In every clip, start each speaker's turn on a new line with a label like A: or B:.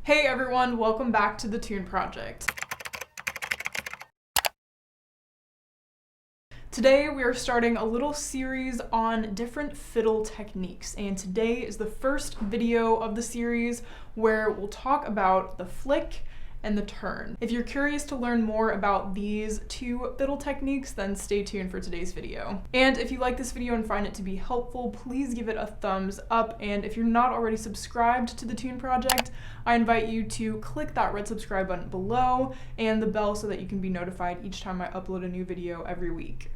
A: Hey everyone, welcome back to the Tune Project. Today we are starting a little series on different fiddle techniques, and today is the first video of the series where we'll talk about the flick and the turn. If you're curious to learn more about these two fiddle techniques, then stay tuned for today's video. And if you like this video and find it to be helpful, please give it a thumbs up. And if you're not already subscribed to the Tune Project, I invite you to click that red subscribe button below and the bell so that you can be notified each time I upload a new video every week.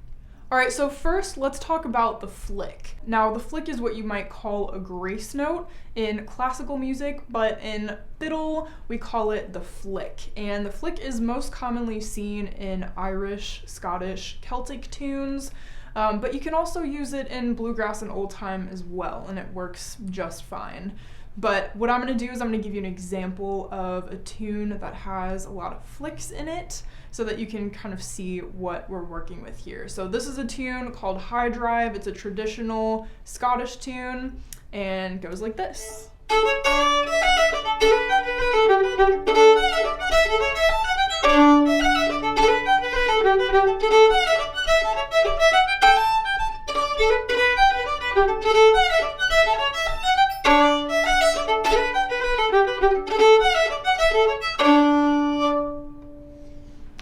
A: Alright, so first let's talk about the flick. Now the flick is what you might call a grace note in classical music, but in fiddle we call it the flick. And the flick is most commonly seen in Irish, Scottish, Celtic tunes, but you can also use it in bluegrass and old time as well, and it works just fine. But what I'm going to do is I'm going to give you an example of a tune that has a lot of flicks in it so that you can kind of see what we're working with here. So this is a tune called High Drive. It's a traditional Scottish tune and goes like this.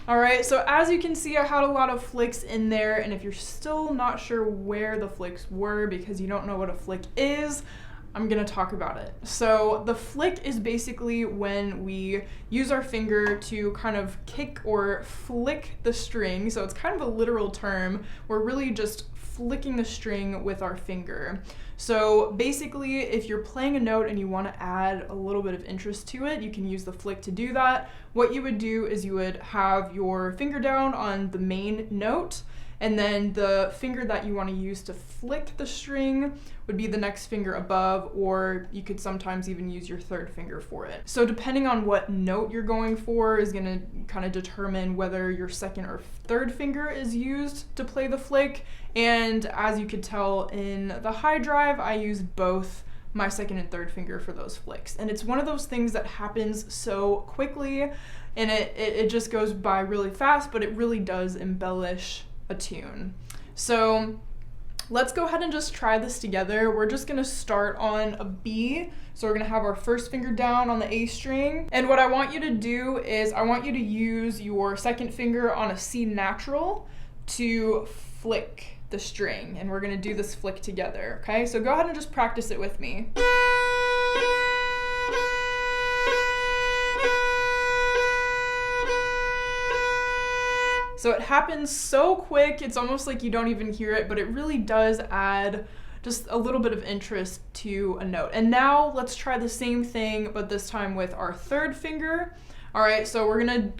A: Alright, so as you can see, I had a lot of flicks in there, and if you're still not sure where the flicks were because you don't know what a flick is, I'm gonna talk about it. So the flick is basically when we use our finger to kind of kick or flick the string. So it's kind of a literal term. We're really just flicking the string with our finger. So basically, if you're playing a note and you want to add a little bit of interest to it, you can use the flick to do that. What you would do is you would have your finger down on the main note, and then the finger that you want to use to flick the string would be the next finger above, or you could sometimes even use your third finger for it. So depending on what note you're going for is going to kind of determine whether your second or third finger is used to play the flick. And as you could tell in the high drive, I used both my second and third finger for those flicks. And it's one of those things that happens so quickly, and it just goes by really fast, but it really does embellish a tune. So let's go ahead and just try this together. We're just gonna start on a B. So we're gonna have our first finger down on the A string. And what I want you to do is I want you to use your second finger on a C natural to flick the string. And we're gonna do this flick together, okay? So go ahead and just practice it with me. So it happens so quick, it's almost like you don't even hear it, but it really does add just a little bit of interest to a note. And now let's try the same thing, but this time with our third finger. All right, so we're gonna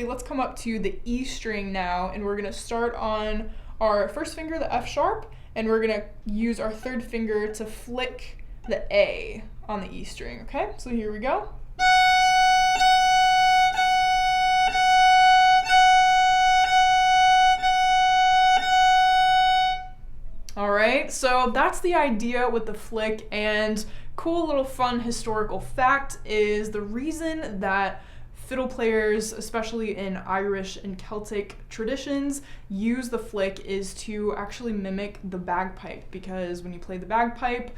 A: let's come up to the E string now, and we're gonna start on our first finger, the F sharp, and we're gonna use our third finger to flick the A on the E string, okay? So here we go. Alright, so that's the idea with the flick, and cool little fun historical fact is the reason that fiddle players, especially in Irish and Celtic traditions, use the flick is to actually mimic the bagpipe, because when you play the bagpipe,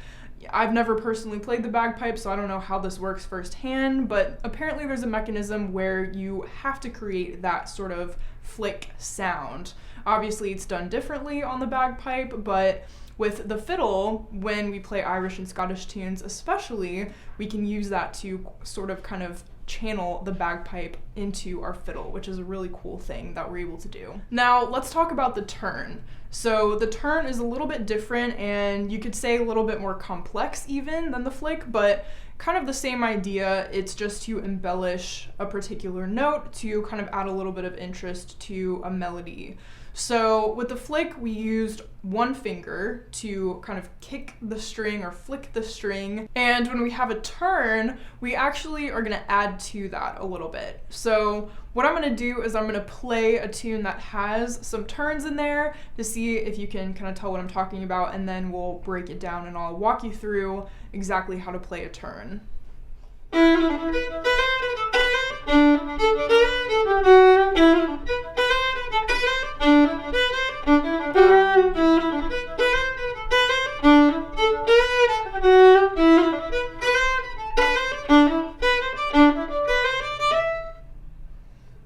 A: I've never personally played the bagpipe, so I don't know how this works firsthand, but apparently there's a mechanism where you have to create that sort of flick sound. Obviously it's done differently on the bagpipe, but with the fiddle, when we play Irish and Scottish tunes especially, we can use that to sort of kind of channel the bagpipe into our fiddle, which is a really cool thing that we're able to do. Now let's talk about the turn. So the turn is a little bit different, and you could say a little bit more complex even than the flick, but kind of the same idea. It's just to embellish a particular note, to kind of add a little bit of interest to a melody. So with the flick, we used one finger to kind of kick the string or flick the string. And when we have a turn, we actually are gonna add to that a little bit. So what I'm gonna do is I'm gonna play a tune that has some turns in there to see if you can kind of tell what I'm talking about, and then we'll break it down and I'll walk you through exactly how to play a turn.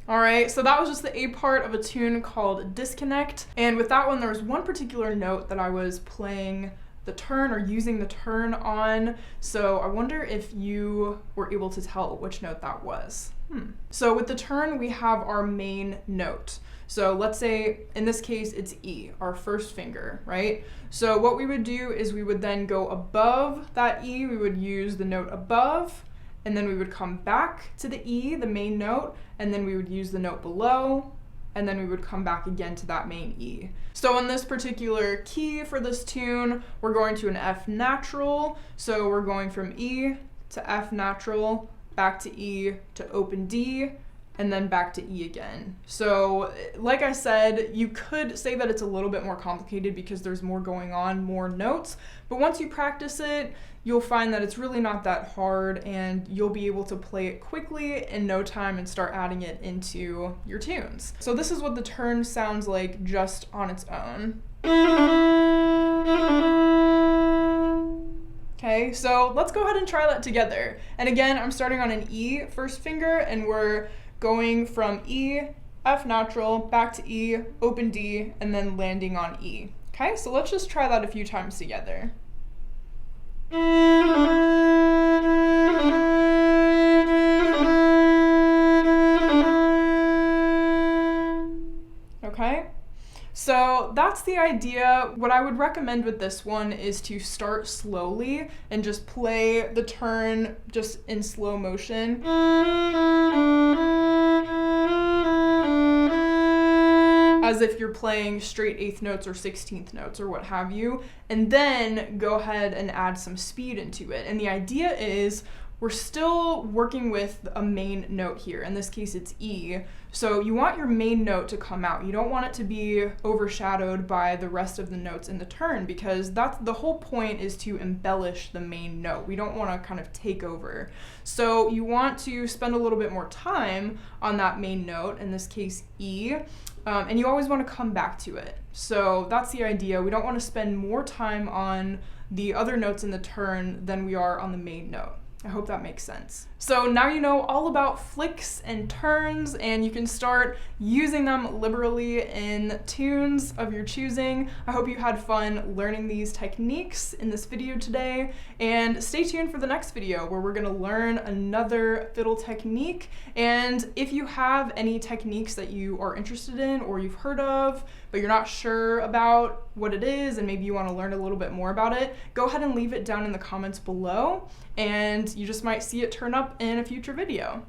A: Alright, so that was just the A part of a tune called Disconnect. And with that one, there was one particular note that I was playing the turn or using the turn on. So I wonder if you were able to tell which note that was. So with the turn, we have our main note. So let's say in this case, it's E, our first finger, right? So what we would do is we would then go above that E, we would use the note above, and then we would come back to the E, the main note, and then we would use the note below, and then we would come back again to that main E. So in this particular key for this tune, we're going to an F natural. So we're going from E to F natural, back to E to open D, and then back to E again. So like I said, you could say that it's a little bit more complicated because there's more going on, more notes, but once you practice it, you'll find that it's really not that hard and you'll be able to play it quickly in no time and start adding it into your tunes. So this is what the turn sounds like just on its own. Okay, so let's go ahead and try that together. And again, I'm starting on an E first finger and we're going from E, F natural, back to E, open D, and then landing on E. Okay, so let's just try that a few times together. Okay, so that's the idea. What I would recommend with this one is to start slowly and just play the turn just in slow motion. As if you're playing straight 8th notes or 16th notes or what have you, and then go ahead and add some speed into it. And the idea is we're still working with a main note here. In this case, it's E. So you want your main note to come out. You don't want it to be overshadowed by the rest of the notes in the turn because that's the whole point, is to embellish the main note. We don't want to kind of take over. So you want to spend a little bit more time on that main note, in this case, E. And you always want to come back to it. So that's the idea. We don't want to spend more time on the other notes in the turn than we are on the main note. I hope that makes sense. So now you know all about flicks and turns, and you can start using them liberally in tunes of your choosing. I hope you had fun learning these techniques in this video today, and stay tuned for the next video where we're gonna learn another fiddle technique. And if you have any techniques that you are interested in or you've heard of, but you're not sure about what it is and maybe you want to learn a little bit more about it, go ahead and leave it down in the comments below, and you just might see it turn up in a future video.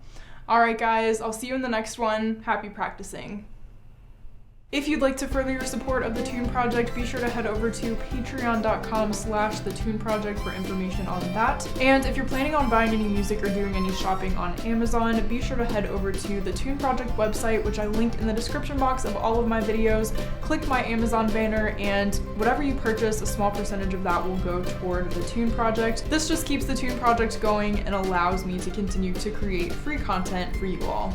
A: Alright guys, I'll see you in the next one. Happy practicing. If you'd like to further your support of the Tune Project, be sure to head over to patreon.com/thetuneproject for information on that. And if you're planning on buying any music or doing any shopping on Amazon, be sure to head over to the Tune Project website, which I linked in the description box of all of my videos. Click my Amazon banner, and whatever you purchase, a small percentage of that will go toward the Tune Project. This just keeps the Tune Project going and allows me to continue to create free content for you all.